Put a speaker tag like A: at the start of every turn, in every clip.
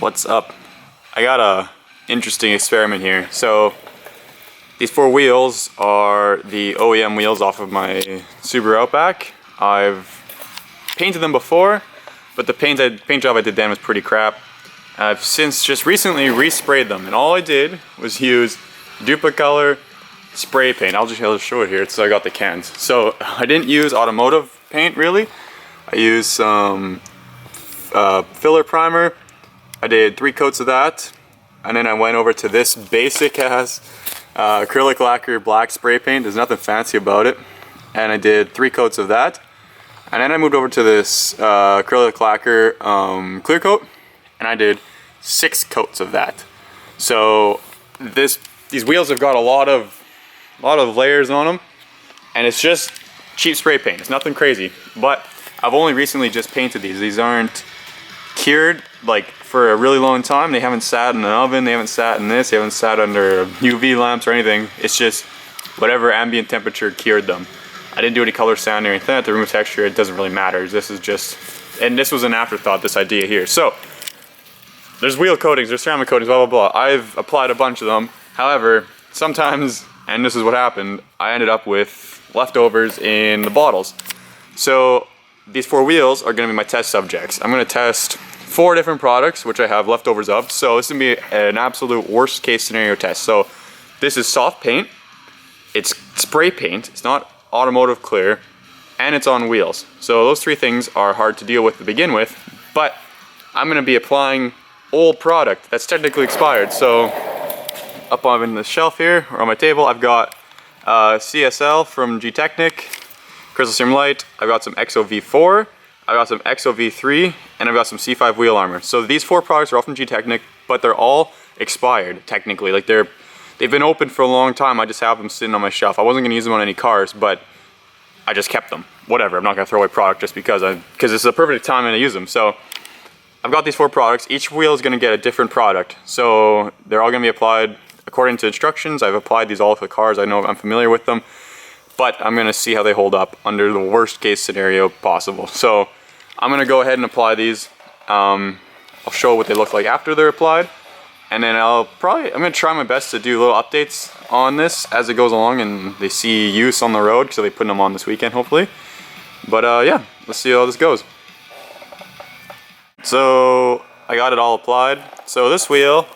A: What's up? I got a interesting experiment here. So these four wheels are the OEM wheels off of my Subaru Outback. I've painted them before, but the paint job I did then was pretty crap. I've since just recently resprayed them, and all I did was use Duplicolor spray paint. I'll just show it here so I got the cans. So I didn't use automotive paint really. I used some filler primer. I did 3 coats of that, and then I went over to this basic ass acrylic lacquer black spray paint. There's nothing fancy about it, and I did 3 coats of that, and then I moved over to this acrylic lacquer clear coat, and I did 6 coats of that. So these wheels have got a lot of layers on them, and it's just cheap spray paint. It's nothing crazy, but I've only recently just painted these. These aren't cured like for a really long time. They haven't sat in an oven, they haven't sat in this, they haven't sat under UV lamps or anything. It's just whatever ambient temperature cured them. I didn't do any color sand or anything. The room texture, it doesn't really matter. This is just, and this was an afterthought, this idea here. So there's wheel coatings, there's ceramic coatings, blah blah blah. I've applied a bunch of them. However, sometimes, and this is what happened, I ended up with leftovers in the bottles. So these 4 wheels are going to be my test subjects. I'm going to test 4 different products which I have leftovers of. So this is going to be an absolute worst case scenario test. So this is soft paint, it's spray paint, it's not automotive clear, and it's on wheels. So those 3 things are hard to deal with to begin with, but I'm going to be applying old product that's technically expired. So up on the shelf here, or on my table, I've got CSL from Technic, Crystal Serum Light, I've got some XO-V4, I've got some XO-V3, and I've got some C5 wheel armor. So these 4 products are all from Technic, but they're all expired technically. Like they've been open for a long time. I just have them sitting on my shelf. I wasn't gonna use them on any cars, but I just kept them. Whatever, I'm not gonna throw away product just because this is a perfect time to use them. So I've got these 4 products. Each wheel is gonna get a different product. So they're all gonna be applied according to instructions. I've applied these all to the cars. I know I'm familiar with them, but I'm gonna see how they hold up under the worst case scenario possible. So I'm gonna go ahead and apply these. I'll show what they look like after they're applied, and then I'm gonna try my best to do little updates on this as it goes along and they see use on the road, because I'll be putting them on this weekend hopefully. But yeah, let's see how this goes. So I got it all applied. So this wheel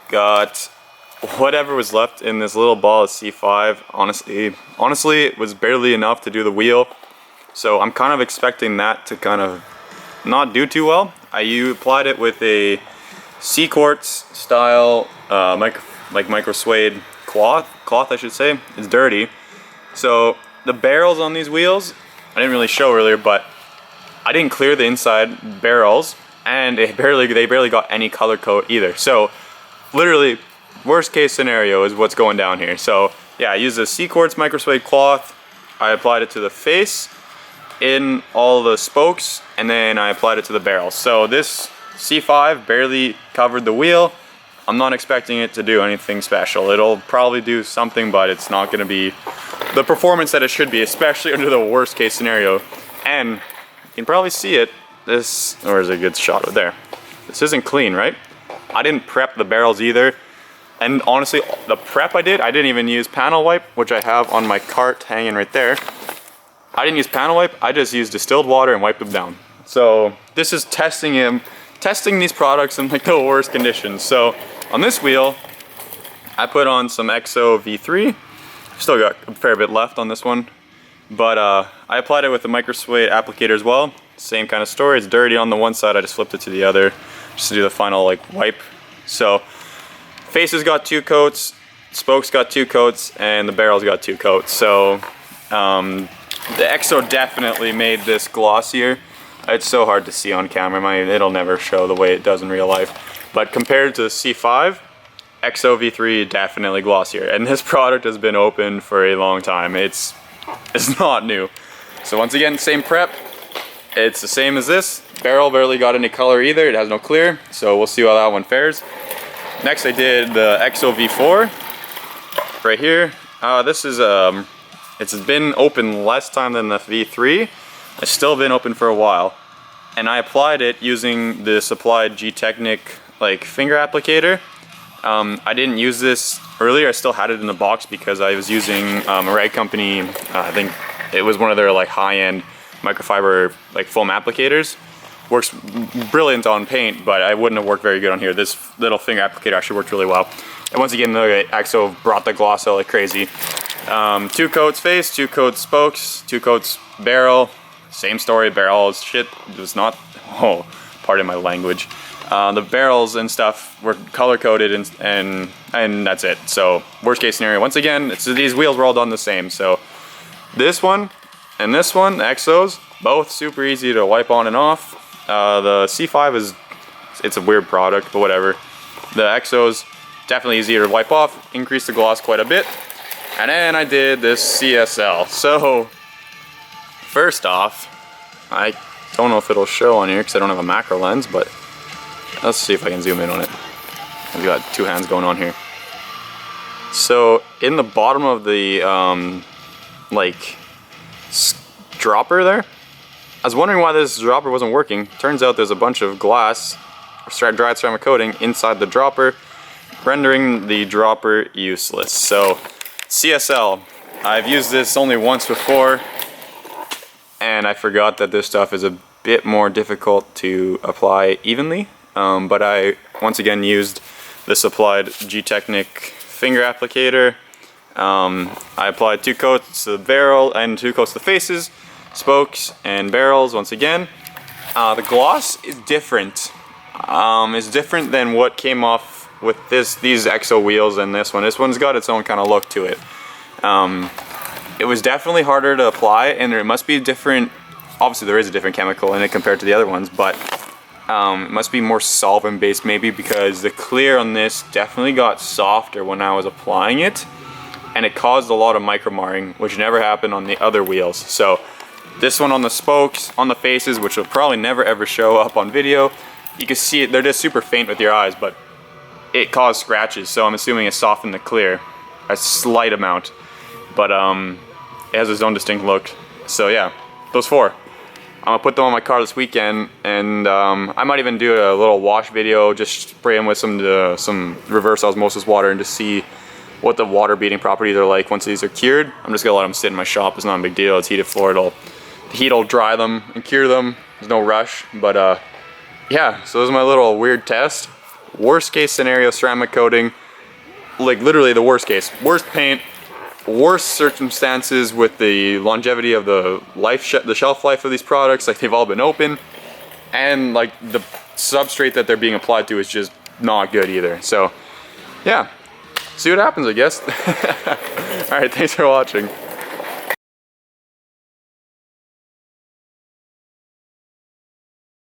A: got whatever was left in this little ball of C5. Honestly, it was barely enough to do the wheel. So I'm kind of expecting that to kind of not do too well. You applied it with a C-quartz style micro suede cloth I should say. It's dirty. So the barrels on these wheels, I didn't really show earlier, but I didn't clear the inside barrels, and they barely got any color coat either. So literally, worst case scenario is what's going down here. So yeah, I used a C-quartz micro suede cloth. I applied it to the face, in all the spokes, and then I applied it to the barrels. So this C5 barely covered the wheel. I'm not expecting it to do anything special. It'll probably do something, but it's not going to be the performance that it should be, especially under the worst case scenario. And you can probably see it. Or is it a good shot over there? This isn't clean, right? I didn't prep the barrels either. And honestly, the prep I didn't even use panel wipe, which I have on my cart hanging right there. I didn't use panel wipe, I just used distilled water and wiped them down. So this is testing these products in like the worst conditions. So on this wheel, I put on some XO-V3. Still got a fair bit left on this one. But I applied it with the micro suede applicator as well. Same kind of story, it's dirty on the one side, I just flipped it to the other just to do the final like wipe. So faces got 2 coats, spokes got 2 coats, and the barrels got 2 coats. So the XO definitely made this glossier. It's so hard to see on camera. It'll never show the way it does in real life. But compared to the C5, XO-V3 definitely glossier. And this product has been open for a long time. It's not new. So once again, same prep. It's the same as this. Barrel barely got any color either. It has no clear. So we'll see how that one fares. Next I did the XO-V4 right here. This is it's been open less time than the V3. It's still been open for a while. And I applied it using the supplied Technic like finger applicator. I didn't use this earlier. I still had it in the box because I was using a rag company. I think it was one of their like high-end microfiber like foam applicators. Works brilliant on paint, but I wouldn't have worked very good on here. This little finger applicator actually worked really well. And once again, the EXO brought the gloss out like crazy. 2 coats face, 2 coats spokes, 2 coats barrel. Same story, barrels shit. It was not, oh, pardon my language. The barrels and stuff were color coded and that's it. So worst case scenario, once again, these wheels were all done the same. So this one and this one, the EXOs, both super easy to wipe on and off. The C5 it's a weird product, but whatever. The EXOs, definitely easier to wipe off, increase the gloss quite a bit. And then I did this CSL. So, first off, I don't know if it'll show on here because I don't have a macro lens, but let's see if I can zoom in on it. I've got 2 hands going on here. So, in the bottom of the, dropper there, I was wondering why this dropper wasn't working. Turns out there's a bunch of glass, dried ceramic coating inside the dropper, rendering the dropper useless. So CSL, I've used this only once before, and I forgot that this stuff is a bit more difficult to apply evenly. But I once again used the supplied Technic finger applicator. I applied 2 coats to the barrel and 2 coats to the faces, spokes and barrels once again. The gloss is different. It's different than what came off with these EXO wheels and this one. This one's got its own kind of look to it. It was definitely harder to apply, and there must be different, obviously there is a different chemical in it compared to the other ones, but it must be more solvent based maybe, because the clear on this definitely got softer when I was applying it, and it caused a lot of micro marring, which never happened on the other wheels. So this one on the spokes, on the faces, which will probably never ever show up on video, you can see it, they're just super faint with your eyes, but it caused scratches, so I'm assuming it softened the clear a slight amount, but it has its own distinct look. So yeah, those 4. I'm gonna put them on my car this weekend, and I might even do a little wash video, just spray them with some reverse osmosis water and just see what the water beating properties are like once these are cured. I'm just gonna let them sit in my shop. It's not a big deal. It's heated floor. The heat will dry them and cure them. There's no rush, but yeah, so this is my little weird test. Worst case scenario, ceramic coating, like literally the worst case. Worst paint, worst circumstances with the longevity of the shelf life of these products, like they've all been open, and like the substrate that they're being applied to is just not good either. So yeah, see what happens, I guess. All right, thanks for watching.